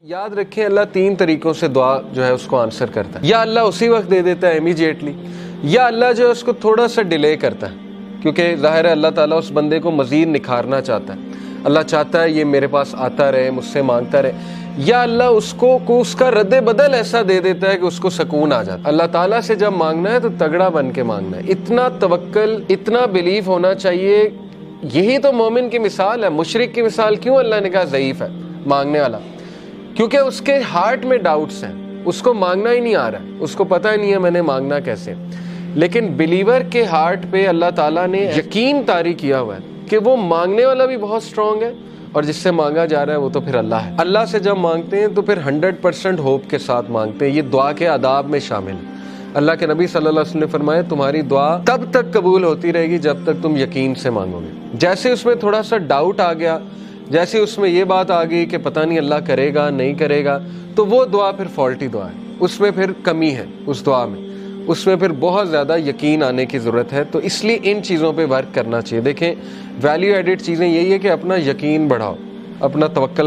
یاد رکھیں اللہ تین طریقوں سے دعا جو ہے اس کو آنسر کرتا ہے. یا اللہ اسی وقت دے دیتا ہے امیجیٹلی، یا اللہ جو ہے اس کو تھوڑا سا ڈیلے کرتا ہے، کیونکہ ظاہر ہے اللہ تعالیٰ اس بندے کو مزید نکھارنا چاہتا ہے. اللہ چاہتا ہے یہ میرے پاس آتا رہے، مجھ سے مانگتا رہے. یا اللہ اس کو اس کا رد بدل ایسا دے دیتا ہے کہ اس کو سکون آ جاتا ہے. اللہ تعالیٰ سے جب مانگنا ہے تو تگڑا بن کے مانگنا ہے، اتنا توکل، اتنا بلیف ہونا چاہیے. یہی تو مومن کی مثال ہے. مشرک کی مثال کیوں اللہ نے کہا ضعیف ہے مانگنے والا؟ کیونکہ اس کے ہارٹ میں ڈاؤٹس ہیں، اس کو مانگنا ہی نہیں آ رہا ہے، اس کو پتہ ہی نہیں ہے میں نے مانگنا کیسے. لیکن بلیور کے ہارٹ پہ اللہ تعالیٰ نے یقین طاری کیا ہوا ہے کہ وہ مانگنے والا بھی بہت اسٹرانگ ہے، اور جس سے مانگا جا رہا ہے وہ تو پھر اللہ ہے. اللہ سے جب مانگتے ہیں تو پھر 100% ہوپ کے ساتھ مانگتے ہیں. یہ دعا کے آداب میں شامل ہے. اللہ کے نبی صلی اللہ علیہ وسلم نے فرمایا تمہاری دعا تب تک قبول ہوتی رہے گی جب تک تم یقین سے مانگو گے. جیسے اس میں تھوڑا سا ڈاؤٹ آ گیا، جیسے اس میں یہ بات آ گئی کہ پتہ نہیں اللہ کرے گا نہیں کرے گا، تو وہ دعا پھر فالٹی دعا ہے، اس میں پھر کمی ہے. اس دعا میں اس میں پھر بہت زیادہ یقین آنے کی ضرورت ہے. تو اس لیے ان چیزوں پہ ورک کرنا چاہیے. دیکھیں ویلیو ایڈڈ چیزیں یہی ہے کہ اپنا یقین بڑھاؤ، اپنا توکل